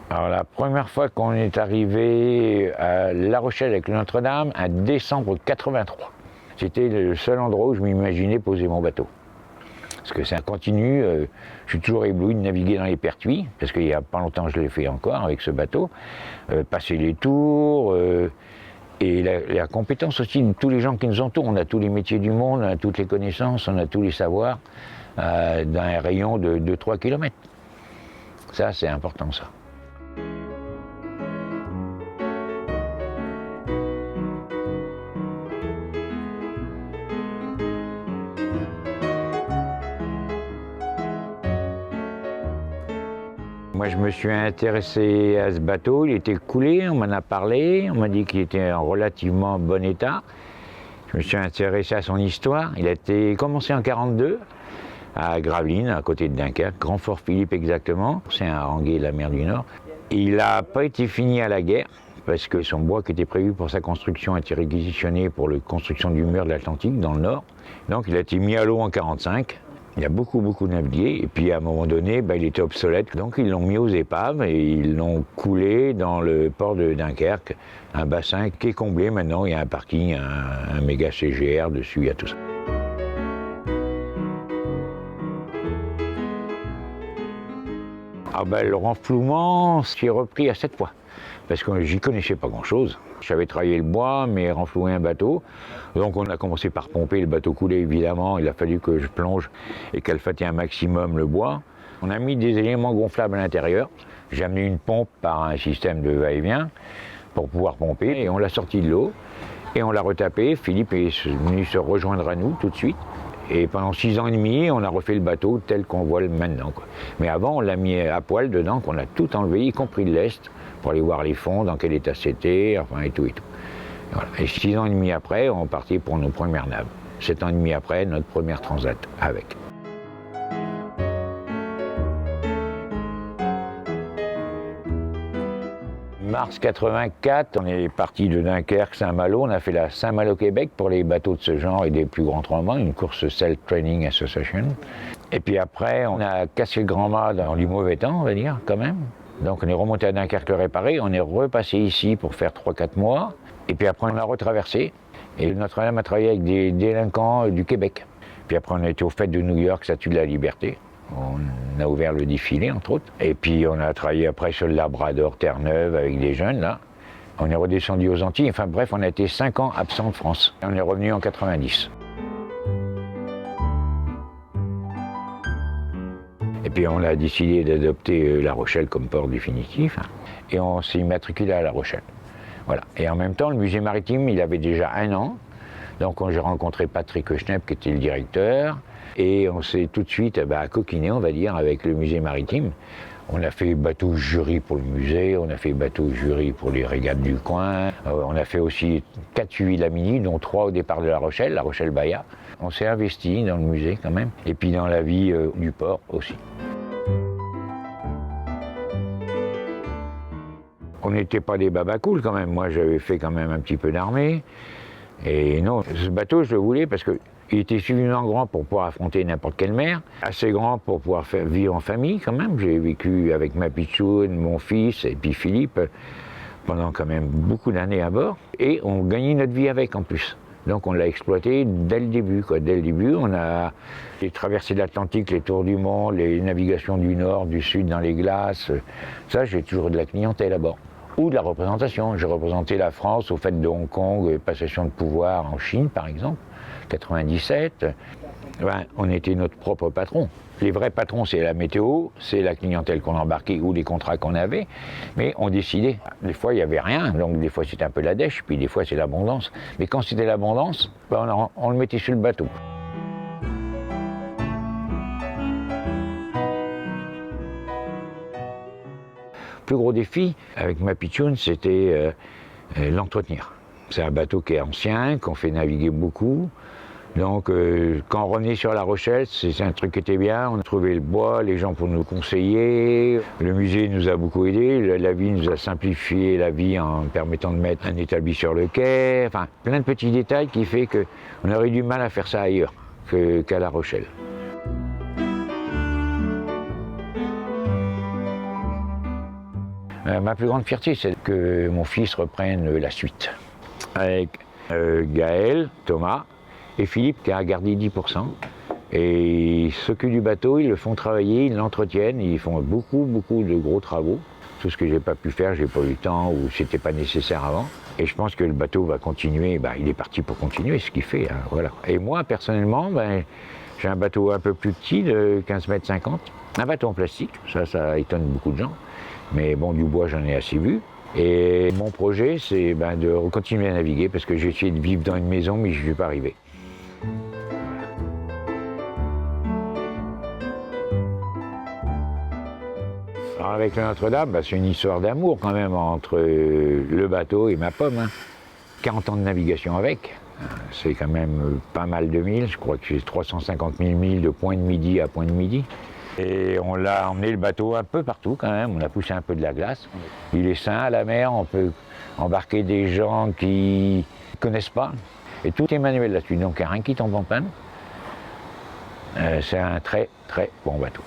Alors la première fois qu'on est arrivé à La Rochelle avec Notre-Dame, en décembre 83. C'était le seul endroit où je m'imaginais poser mon bateau. Parce que c'est un continu, je suis toujours ébloui de naviguer dans les pertuis, parce qu'il n'y a pas longtemps je l'ai fait encore avec ce bateau, passer les tours, et la compétence aussi de tous les gens qui nous entourent. On a tous les métiers du monde, on a toutes les connaissances, on a tous les savoirs, dans un rayon de 2-3 km. Ça, c'est important, ça. Moi, je me suis intéressé à ce bateau, il était coulé, on m'en a parlé, on m'a dit qu'il était en relativement bon état. Je me suis intéressé à son histoire. Il a été commencé en 1942 à Gravelines, à côté de Dunkerque, Grand Fort Philippe exactement. C'est un haranguer de la mer du Nord. Il n'a pas été fini à la guerre, parce que son bois qui était prévu pour sa construction a été réquisitionné pour la construction du mur de l'Atlantique dans le Nord. Donc il a été mis à l'eau en 1945. Il y a beaucoup navigué, et puis à un moment donné, il était obsolète. Donc ils l'ont mis aux épaves et ils l'ont coulé dans le port de Dunkerque, un bassin qui est comblé maintenant. Il y a un parking, un méga CGR dessus, il y a tout ça. Le renflouement, j'ai repris à 7 fois, parce que j'y connaissais pas grand-chose. J'avais travaillé le bois, mais renflouer un bateau. Donc on a commencé par pomper, le bateau coulait évidemment, il a fallu que je plonge et calfater un maximum le bois. On a mis des éléments gonflables à l'intérieur. J'ai amené une pompe par un système de va-et-vient pour pouvoir pomper, et on l'a sorti de l'eau et on l'a retapé. Philippe est venu se rejoindre à nous tout de suite. Et pendant 6 ans et demi, on a refait le bateau tel qu'on voit maintenant, quoi. Mais avant, on l'a mis à poil dedans, qu'on a tout enlevé, y compris le lest, pour aller voir les fonds, dans quel état c'était, enfin et tout et tout. Et voilà. Et 6 ans et demi après, on partit pour nos premières naves. 7 ans et demi après, notre première transat avec. Mars 84, on est parti de Dunkerque, Saint-Malo, on a fait la Saint-Malo Québec pour les bateaux de ce genre et des plus grands tremblements, une course Self Training Association. Et puis après, on a cassé le grand mât dans du mauvais temps, on va dire, quand même. Donc on est remonté à Dunkerque réparé, on est repassé ici pour faire 3-4 mois. Et puis après, on a retraversé. Et Notre-Dame a travaillé avec des délinquants du Québec. Puis après, on a été aux fêtes de New York, Statue de la Liberté. On a ouvert le défilé, entre autres. Et puis, on a travaillé après sur le Labrador, Terre-Neuve, avec des jeunes, là. On est redescendu aux Antilles. Enfin bref, on a été 5 ans absents de France. On est revenu en 90. Et puis, on a décidé d'adopter La Rochelle comme port définitif. Et on s'est immatriculé à La Rochelle. Voilà. Et en même temps, le musée maritime, il avait déjà 1 an. Donc, j'ai rencontré Patrick Schnepp, qui était le directeur. Et on s'est tout de suite coquiné, on va dire, avec le musée maritime. On a fait bateau jury pour le musée, on a fait bateau jury pour les régates du coin. On a fait aussi 4 suivis de la Mini, dont 3 au départ de La Rochelle-Bahia. On s'est investi dans le musée quand même, et puis dans la vie du port aussi. On n'était pas des babacools quand même. Moi, j'avais fait quand même un petit peu d'armée. Et non, ce bateau, je le voulais parce qu'il était suffisamment grand pour pouvoir affronter n'importe quelle mer, assez grand pour pouvoir vivre en famille quand même. J'ai vécu avec ma pitchoune, mon fils et puis Philippe pendant quand même beaucoup d'années à bord. Et on gagnait notre vie avec en plus. Donc on l'a exploité dès le début, quoi. Dès le début, on a les traversées de l'Atlantique, les tours du monde, les navigations du nord, du sud dans les glaces. Ça, j'ai toujours de la clientèle à bord. Ou de la représentation. J'ai représenté la France aux fêtes de Hong Kong, passation de pouvoir en Chine par exemple, 97. On était notre propre patron. Les vrais patrons, c'est la météo, c'est la clientèle qu'on embarquait ou les contrats qu'on avait, mais on décidait. Des fois, il n'y avait rien, donc des fois c'était un peu la dèche, puis des fois c'est l'abondance. Mais quand c'était l'abondance, on le mettait sur le bateau. Le plus gros défi avec ma pitchoune, c'était l'entretenir. C'est un bateau qui est ancien, qu'on fait naviguer beaucoup. Donc quand on revenait sur La Rochelle, c'est un truc qui était bien. On a trouvé le bois, les gens pour nous conseiller. Le musée nous a beaucoup aidés. La vie nous a simplifié la vie en permettant de mettre un établi sur le quai. Enfin, plein de petits détails qui fait qu'on aurait du mal à faire ça ailleurs qu'à La Rochelle. Ma plus grande fierté, c'est que mon fils reprenne la suite. Avec Gaël, Thomas et Philippe qui a gardé 10%. Et ils s'occupent du bateau, ils le font travailler, ils l'entretiennent, ils font beaucoup de gros travaux. Tout ce que j'ai pas pu faire, j'ai pas eu le temps ou c'était pas nécessaire avant. Et je pense que le bateau va continuer, il est parti pour continuer ce qu'il fait. Hein, voilà. Et moi, personnellement, j'ai un bateau un peu plus petit, de 15,50 mètres, un bateau en plastique, ça étonne beaucoup de gens. Mais bon, du bois, j'en ai assez vu. Et mon projet, c'est de continuer à naviguer parce que j'ai essayé de vivre dans une maison, mais je ne suis pas arrivé. Alors avec le Notre-Dame, c'est une histoire d'amour quand même entre le bateau et ma pomme. Hein. 40 ans de navigation avec, c'est quand même pas mal de milles. Je crois que j'ai 350 000 milles de Point de Midi à Point de Midi. Et on l'a emmené le bateau un peu partout quand même, on a poussé un peu de la glace. Il est sain à la mer, on peut embarquer des gens qui ne connaissent pas. Et tout est manuel là-dessus, donc il n'y a rien qui tombe en panne. C'est un très bon bateau.